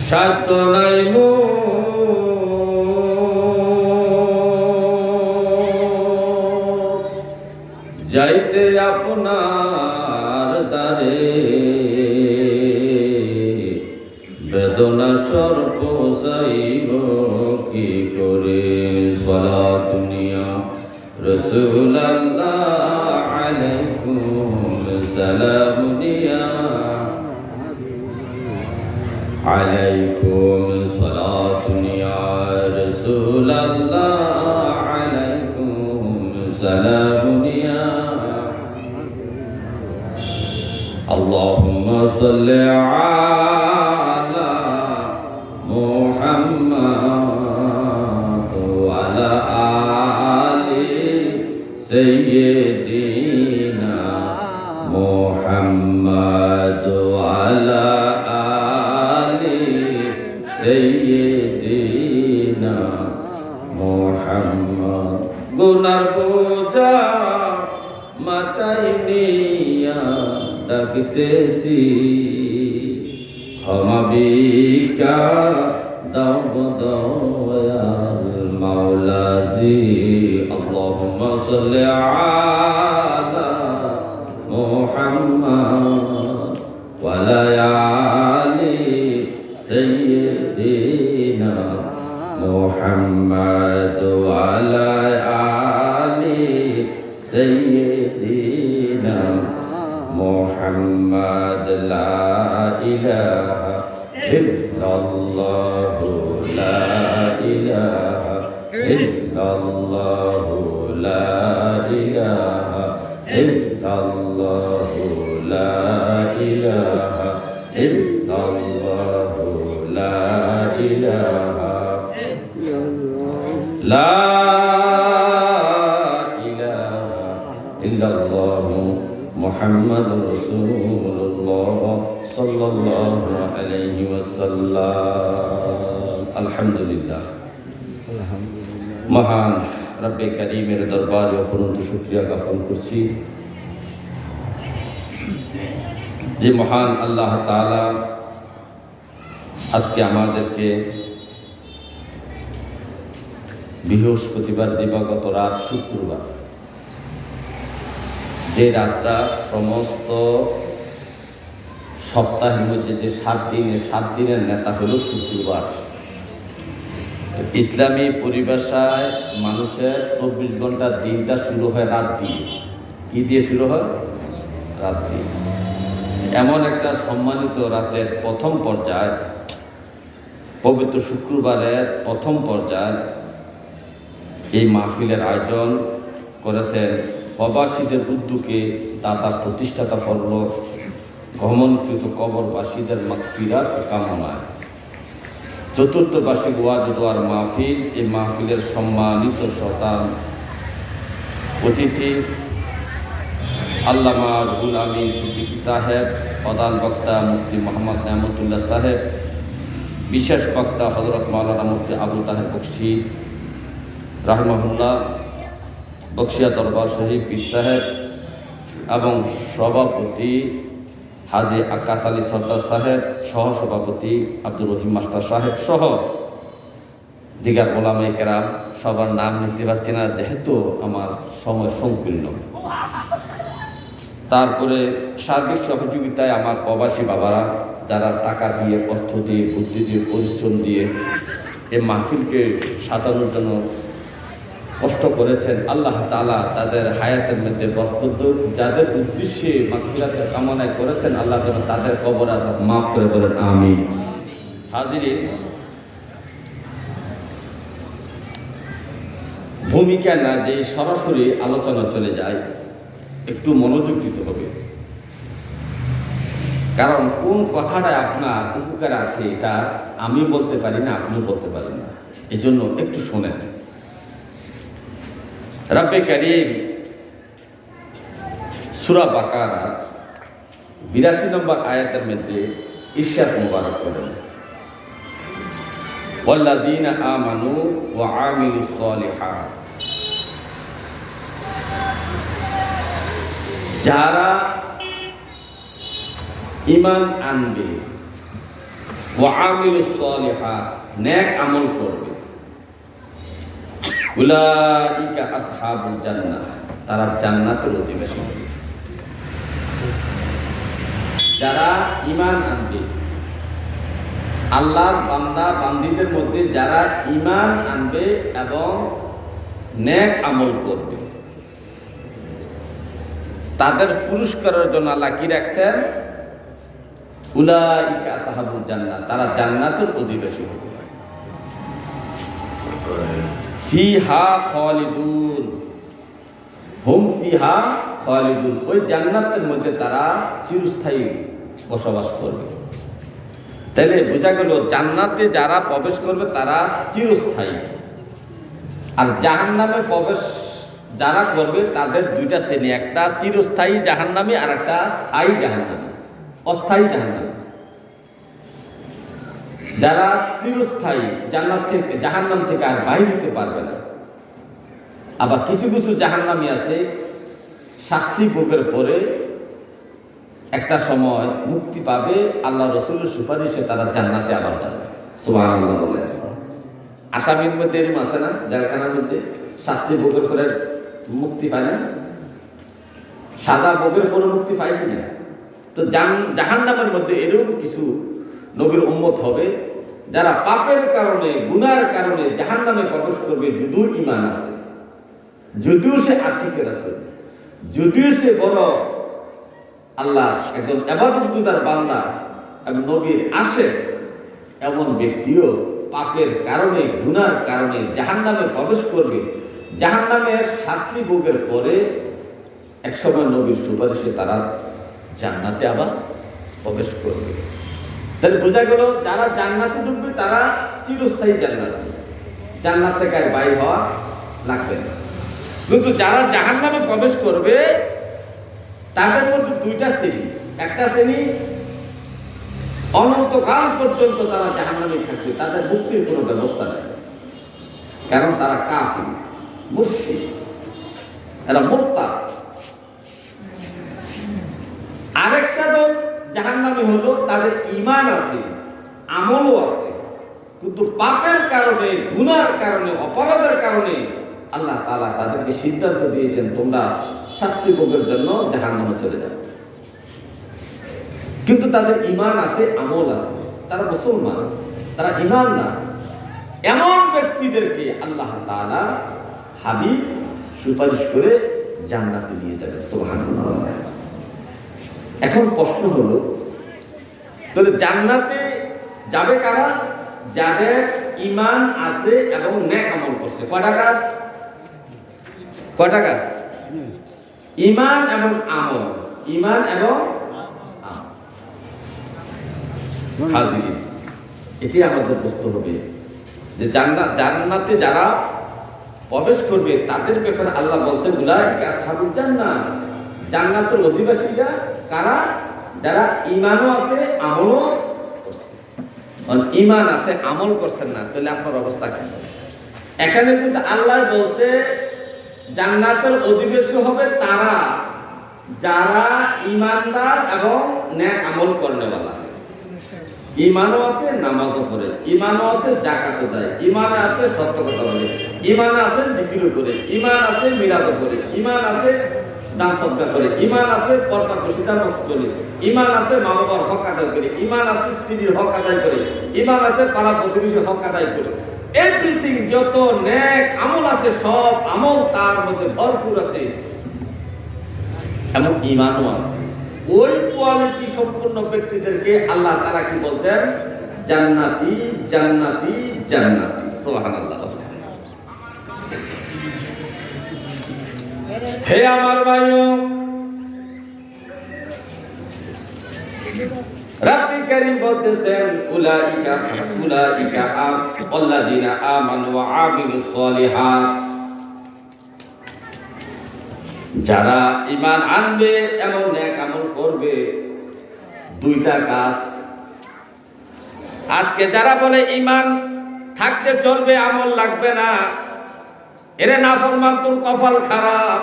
সাধ্য নাই যাইতে আপনার দ্বারে, বেদনা সর্ব যাইব কি করে। সালাত দুনিয়া রাসূলুল্লাহ আলাইকুম সালাম নিয়া, আলাইকুম সালাত নিয়া রাসূলুল্লাহ আলাইকুম সালাম নিয়া। اللهم صل على محمد وعلى آل سيدنا محمد وعلى آل سيدنا محمد। গুনার বোঝা মাথায় নিয়া ডাকতেছি, ক্ষমা ভিক্ষা দাও গো দয়াল মাওলাজি। আল্লাহুম্মা সাল্লি আলা মুহাম্মাদ ওয়া আলা আলি সাইয়্যিদিনা মুহাম্মাদ ওয়া আলা আলি সাইয়্যিদিনা মুহাম্মাদ। লা ইলাহা ইল্লাল্লাহ লা ইলাহা ইল্লাল্লাহ লা ইলাহা ইল্লাল্লাহ লা ইলাহা ইল্লাল্লাহ লা ইলাহা লা ইলাহা ইল্লাল্লাহ মুহাম্মাদুর রাসূলুল্লাহ সাল্লাল্লাহু আলাইহি ওয়াসাল্লাম। আলহামদুলিল্লাহ, মহান রব্বে কারীমের দরবারে অপরন্ত শুকরিয়া জ্ঞাপন করছি যে মহান আল্লাহ তাআলা আজকে আমাদেরকে বৃহস্পতিবার দিবাগত রাত শুক্রবার, যে রাতটা সমস্ত সপ্তাহের মধ্যে যে 7 দিনের নেতা হলো শুক্রবার। ইসলামী পরিভাষায় মানুষের 24 ঘন্টার দিনটা শুরু হয় রাত দিয়ে। কি দিয়ে শুরু হয়? রাত দিয়ে। এমন একটা সম্মানিত রাতের প্রথম পর্যায়, পবিত্র শুক্রবারের প্রথম পর্যায় এই মাহফিলের আয়োজন করেছেন প্রবাসীদের উদ্যোগে দাতা প্রতিষ্ঠাতা ফরল গমনকৃত কবরবাসীদের মাগফিরাত কামনায় চতুর্থ বার্ষিক ওয়াজ ও দোয়ার মাহফিল। এই মাহফিলের সম্মানিত শতান অতিথি আল্লামা রুহুল আমিন সিদ্দিকী সাহেব, প্রধান বক্তা মুফতি মোহাম্মদ নেয়ামতুল্লাহ সাহেব, বিশেষ বক্তা হযরত মাওলানা মুফতি আবু তাহের বকশী রাহিমাহুল্লাহ, বকশিয়া দরবার শরীফ পীর সাহেব এবং সভাপতি হাজী আকাশ আলী সর্দার সাহেব, সহসভাপতি আব্দুর রহিম মাস্টার সাহেব সহ দিগার ওলামায়ে কেরাম। সবার নাম নিতে পারছি না যেহেতু আমার সময় সংকীর্ণ। তারপরে সার্বিক সহযোগিতায় আমার প্রবাসী বাবারা যারা টাকা দিয়ে, অর্থ দিয়ে, বুদ্ধি দিয়ে, পরিশ্রম দিয়ে এই মাহফিলকে সাজানোর জন্য কষ্ট করেছেন, আল্লাহ তাআলা তাদের হায়াতের মধ্যে বরকত দেন। যাদের উদ্দেশ্যে মাগফিরাতের কামনা করেছেন, আল্লাহ যেন তাদের কবর আযাব মাফ করে বলেন আমিন। হাজিরিন, ভূমিকা না যে সরাসরি আলোচনা চলে যায়, একটু মনোযোগ দিতে হবে, কারণ কোন কথাটা আপনার উপকার আছে এটা আমি বলতে পারি না, আপনিও বলতে পারেন না। এই জন্য একটু শোনেন। রব্বে কারীম সূরা বাকারার 82 নম্বর আয়াতের মধ্যে ইরশাদ মুবারক করেন, ওয়াল্লাযীনা আমানু ওয়া আমিলুস সালিহাত, যারা ঈমান আনবে ওয়া আমিলুস সালিহাত, নেক আমল করবে। উলাইকা আসহাবুল জান্নাহ, তারা জান্নাতের অধিবাসী হবে। যারা ঈমান আনবে, আল্লাহর বান্দা বান্দীদের মধ্যে যারা ঈমান আনবে এবং নেক আমল করবে, তাদের পুরস্কারের জন্য আল্লাহ কি রাখছেন? উলাইকা আসহাবুল জান্নাহ, তারা জান্নাতের অধিবাসী হবে। ফিহা খালিদুন, হুম ফিহা খালিদুন, ওই জান্নাতের মধ্যে তারা চিরস্থায়ী বসবাস করবে। তাহলে বোঝা গেল জান্নাতে যারা প্রবেশ করবে তারা চিরস্থায়ী, আর জাহান্নামে প্রবেশ যারা করবে তাদের দুইটা শ্রেণী, একটা চিরস্থায়ী জাহান্নামী আর একটা স্থায়ী জাহান্নামী, অস্থায়ী জাহান্নামী। যারা চিরস্থায়ী জান্নাত থেকে জাহান্নাম থেকে আর বাইরে হতে পারবে না। আবার কিছু কিছু জাহান্নামী আছে শাস্তি ভোগের পরে একটা সময় মুক্তি পাবে, আল্লাহ রসুলের সুপারিশে তারা জান্নাতে আবার যাবে। সুবহানাল্লাহ বলে। আসামির মধ্যে এরকম আছে না, জেলখানার মধ্যে শাস্তি ভোগের পরে মুক্তি পায় না, সাজা ভোগের পরে মুক্তি পায় কিনা? তো জাহান্নামের মধ্যে এরকম কিছু নবীর উম্মত হবে যারা পাপের কারণে গুনার কারণে জাহান্নামে প্রবেশ করবে, যদিও ঈমান আছে, যদিও সে আশিকে রাসূল, যদিও সে বড় আল্লাহ একজন ইবাদতগুজার বান্দা এবং নবীর আসে, এমন ব্যক্তিও পাপের কারণে গুনার কারণে জাহান্নামে প্রবেশ করবে। জাহান্নামের শাস্তি ভোগের পরে একসময় নবীর সুপারিশে তারা জান্নাতে আবার প্রবেশ করবে। তাহলে বোঝা গেল যারা জান্নাতে ঢুকবে তারা চিরস্থায়ী জান্নাতি, জান্নাত থেকে আর বাইর হওয়া লাগবে না। কিন্তু যারা জাহান্নামে প্রবেশ করবে তাদের মধ্যে দুইটা শ্রেণী, একটা শ্রেণী অনন্তকাল পর্যন্ত তারা জাহান্নামে থাকবে, তাদের মুক্তির কোনো ব্যবস্থা নেই, কারণ তারা কাফির, মুশরিক, এরা মুরতাদ। আরেকটা দল জাহান্নামী হলো তাদের ঈমান আছে, আমলও আছে, কিন্তু পাপের কারণে গুনার কারণে অপরাধের কারণে আল্লাহ তাআলা তাদেরকে সিদ্ধান্ত দিয়েছেন তোমরা শাস্তি ভোগের জন্য জাহান্নামে চলে যাবে। কিন্তু তাদের ঈমান আছে, আমল আছে, তারা মুসলমান, তারা ঈমানদার। এমন ব্যক্তিদেরকে আল্লাহ তাআলা হাবিব সুপারিশ করে জান্নাতে নিয়ে যাবে। সুবহানাল্লাহ। এখন প্রশ্ন হলো, তাহলে জান্নাতে যাবে কারা? যাদের ঈমান আছে এবং নেক আমল করছে। কয়টা কাজ? কয়টা কাজ? ঈমান এবং আমল, ঈমান এবং হাজির। এটি আমাদের প্রশ্ন হবে যে জান্নাতে যারা প্রবেশ করবে তাদের ব্যাপারে আল্লাহ বলছেন উলাইকা আসহাবুল জান্নাহ, জান্নাতের অধিবাসীরা কারা? যারা ঈমানও আছে আমলও করছে। ঈমান আছে আমল করছেন না, তাহলে আপনার অবস্থা কেন? এখানে কিন্তু আল্লাহ বলছে জান্নাতের অধিবাসী হবে তারা যারা ঈমানদার এবং নেক আমল করেওয়ালা। ঈমানও আছে, নামাজও পড়ে, ঈমানও আছে, যাকাতও দেয়, ঈমানে আছে, সত্য কথা বলে, ঈমানে আছে, জিকিরও করে, ঈমান আছে, মিলাদও করে, ঈমান আছে, দান সদকা করে, ঈমান আছে, পর্দা মত চলে, ঈমান আছে, মা বাবার হক আদায় করে, ঈমান আছে, স্ত্রীর হক আদায় করে, ঈমান আছে, পাড়া প্রতিবেশীর হক আদায় করে। এভরিথিং যত নেক আমল আছে সব আমল তার মধ্যে ভরপুর আছে এবং ঈমানও আছে। ওই কোয়ালিটি সম্পূর্ণ ব্যক্তিদেরকে আল্লাহ তাআলা কি বলছেন? জান্নাতি, জান্নাতি, জান্নাতি। সুবহানাল্লাহ। হে আমার ভাইও, রাব্বি কারীম বলতেছেন উলাইকা আল্লাযীনা আমানু ওয়া আমিলুস সালিহাত, যারা ঈমান আনবে এবং নেক আমল করবে। দুইটা কাজ। আজকে যারা বলে ঈমান থাকলে চলবে, আমল লাগবে না, এরে নাফরমান, তোর কপাল খারাপ,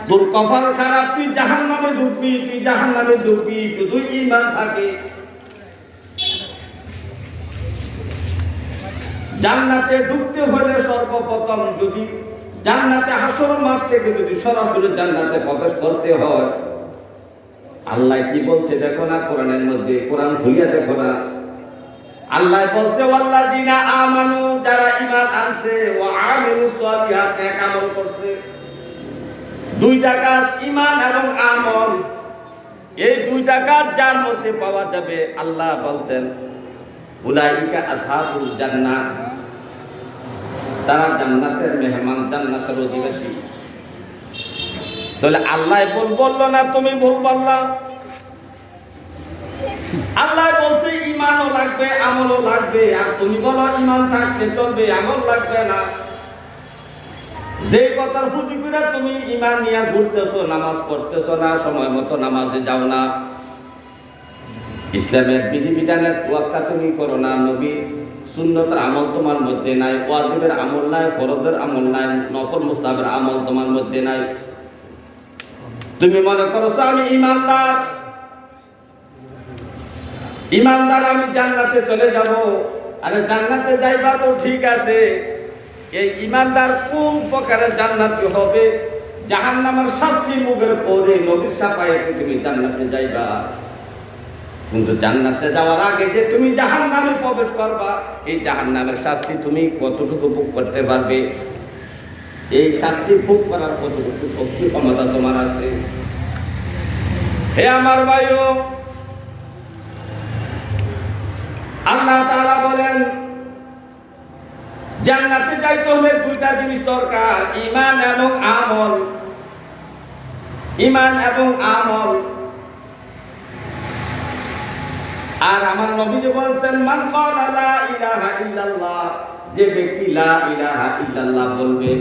তোর কপাল খারাপ, তুই জাহান্নামে ঢুকবি, তুই জাহান্নামে ঢুকবি যদি ঈমান থাকে। জান্নাতে ঢুকতে হলে সর্বপ্রথম যদি জান্নাতে হাসর মাঠ থেকে যদি সরাসরি জান্নাতে প্রবেশ করতে হয়, আল্লাহ কি বলছে দেখো না কোরআনের মধ্যে, কোরআন খুলিয়া দেখো না। আল্লাহ বলছে ওয়াল্লাযিনা আমানু, যারা ঈমান আনছে, ওয়া আমিলুস সালিহাত, নেক আমল করছে। দুইটা কাজ, ঈমান এবং আমল, এই দুইটা কাজ যার মধ্যে পাওয়া যাবে, আল্লাহ বলছেন উলাইকা আসহাবুল জান্নাহ, তারা জান্নাতের মেহমান, জান্নাতের অধিবাসী। তাহলে আল্লাহ বলল না তুমি ভুল বললা। আল্লাহ বলছে ঈমানও লাগবে, আমলও লাগবে, আর তুমি বলো ঈমান থাকলে চলবে, আমল লাগবে না। যে কথার ফুটি করে তুমি ঈমান নিয়ে ঘুরতেছো, নামাজ পড়তেছো না, সময় মতো নামাজে যাও না, ইসলামের বিধিবিধানের তোয়াক্কা তুমি করো না, নবীর সুন্নতের আমল তোমার মধ্যে নাই, ওয়াজিবের আমল নাই, ফরজের আমল নাই, নফল মুস্তাহাবের আমল তোমার মধ্যে নাই, তুমি মনে করছো আমি ঈমানদার, ঈমানদার আমি জান্নাতে চলে যাব। আরে জান্নাতে যাইবা তো ঠিক আছে, এই ঈমানদার কোন প্রকারের জান্নাতি হবে? জাহান্নামের শাস্তি মুখের পরে নবীর শাফায়াতে তুমি জান্নাতে যাইবা। কিন্তু জান্নাতে যাওয়ার আগে যে তুমি জাহান্নামে প্রবেশ করবা, এই জাহান্নামের শাস্তি তুমি কতটুকু ভোগ করতে পারবে, এই শাস্তি ভোগ করার কতটুকু শক্তি ক্ষমতা তোমার আছে? হে আমার ভাইও, আল্লাহ তাআলা বলেন জান্নাতে যাইতে হলে দুইটা জিনিস দরকার, ঈমান এবং আমল। ঈমান এবং আমল। আর আমার নবী যে বলেন মান ক্বালা লা ইলাহা ইল্লাল্লাহ, যে ব্যক্তি লা ইলাহা ইল্লাল্লাহ বলবে,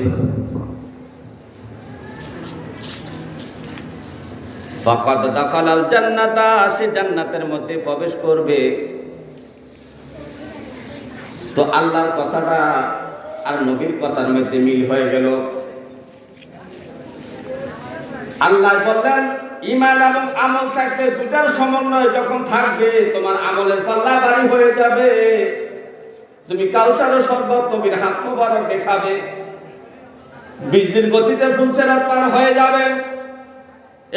ফাকাদ দাখালাল জান্নাতা, সে জান্নাতের মধ্যে প্রবেশ করবে। তো আল্লাহর কথাটা আর নবীর কথার মধ্যে মিল হয়ে গেল। আল্লাহ বললেন ঈমান এবং আমল থাকলে, দুটার সমন্বয় যখন থাকবে, তোমার আমলের পাল্লা ভারী হয়ে যাবে। তুমি কাউসারের শরবত নবীর হাত মোবারক দেখাবে, 20 দিন গতিতে ফুলসিরাত পার হয়ে যাবে,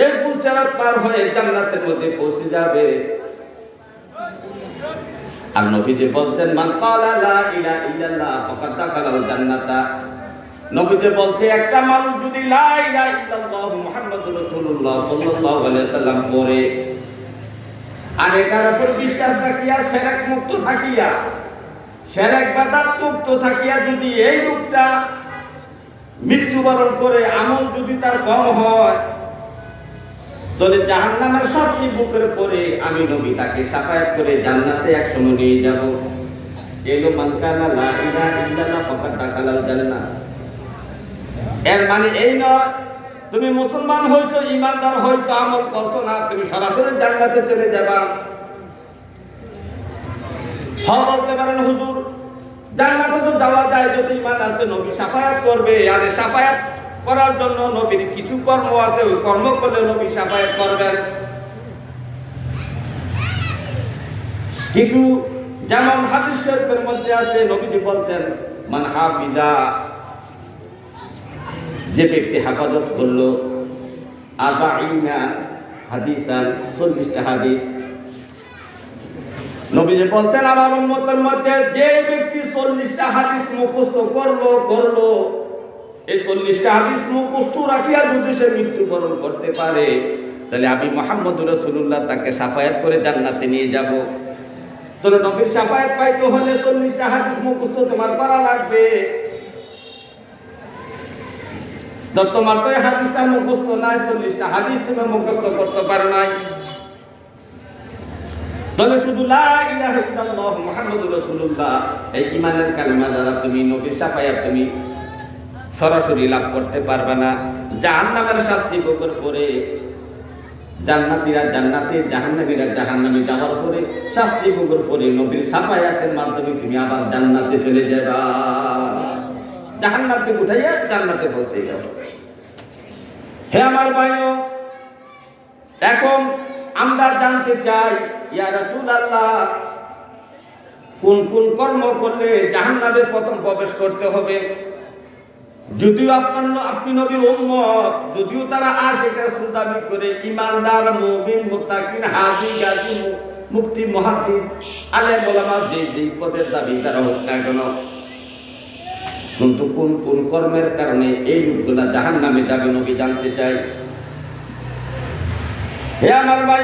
এই ফুলসিরাত পার হয়ে জান্নাতের মধ্যে পৌঁছে যাবে। আর নবীজি বলছেন মান ক্বালা লা ইলাহা ইল্লাল্লাহ ফাকাদ দাখালাল জান্নাতা। নবীজি বলছে একটা মানুষ যদি লা ইলাহা ইল্লাল্লাহ মুহাম্মাদুর রাসূলুল্লাহ সাল্লাল্লাহু আলাইহি সাল্লাম পড়ে, আর এটার উপর বিশ্বাস রাখিয়া, শিরক মুক্ত থাকিয়া, শিরক বিদআত মুক্ত থাকিয়া যদি এই লোকটা মৃত্যুবরণ করে, আমল যদি তার কম হয়, তাহলে জাহান্নামের শাস্তি বুকের পরে আমি নবী তাকে শাফায়াত করে জান্নাতে একসঙ্গে নিয়ে যাব। এলো মান কানা লা ইলাহা ইল্লাল্লাহ ফাকাদ দাখালাল জান্নাহ। এর মানে এই নয় তুমি মুসলমান হইছো, ঈমানদার হইছো, আমল করছো না, তুমি সরাসরি জান্নাতে চলে যাবা। হ্যাঁ বলতে পারেন হুজুর, জান্নাতে তো যাওয়া যায় যদি ঈমান আছে, নবী শাফায়াত করবে। আর শাফায়াত করার জন্য নবীর কিছু কর্ম আছে, ওই কর্ম করলে নবী শাফায়াত করবেন। কিছু যেমন হাদিস শরীফের মধ্যে আছে, নবীজি বলছেন মান হাফিজা, যে ব্যক্তি হেফাজত করলো, আরবাঈনা হাদিসান, 40টা হাদিস। নবীজি বলছেন আমার উম্মতের মধ্যে যে ব্যক্তি 40টা হাদিস মুখস্থ করলো, এই 40টা হাদিস মুখস্থ রাখিয়া যদি সে মৃত্যুবরণ করতে পারে, তাহলে আমি মুহাম্মদুর রাসূলুল্লাহ তাকে শাফায়াত করে জান্নাতে নিয়ে যাব। তোর নবীর শাফায়াত পাইতে হলে 40টা হাদিস মুখস্থ তোমার করা লাগবে। তো তোমার তো এই হাদিসটা মুখস্থ নাই, 40টা হাদিস তুমি মুখস্থ করতে পারো নাই, তাহলে শুধু লা ইলাহা ইল্লাল্লাহ মুহাম্মাদুর রাসূলুল্লাহ এই ঈমানের কালিমা দ্বারা তুমি নবীর শাফায়াত তুমি সরাসরি লাভ করতে পারবে না। জাহান্নামের শাস্তি ভোগের পরে জান্নাতীরা জান্নাতে, জাহান্নামীরা জাহান্নামে যাওয়ার পরে, শাস্তি ভোগের পরে নবীর শাফায়াতের মাধ্যমে তুমি আবার জান্নাতে চলে যাবা। জাহান্নামকে উঠাইয়া জান্নাতে পৌঁছে যাও। হে আমার ভাইও, এখন আমরা জানতে চাই ইয়া রাসূলুল্লাহ কোন কোন কর্ম করলে জাহান্নামে প্রথম প্রবেশ করতে হবে। যদিও আপনি নবীর উম্মত, যদিও তারা আশিক রাসূল দাবি করে, ইমানদার, মুমিন, মুত্তাকিন, হাজী, গাজী, মুফতি, মুহাদ্দিস, আলেম, ওলামা, যে পদের দাবি তারা হোক না কেন, কিন্তু কোন কোন কর্মের কারণে এই লোকগুলা জাহান্নামে যাবে নবী জানতে চাই। হে আমার ভাই।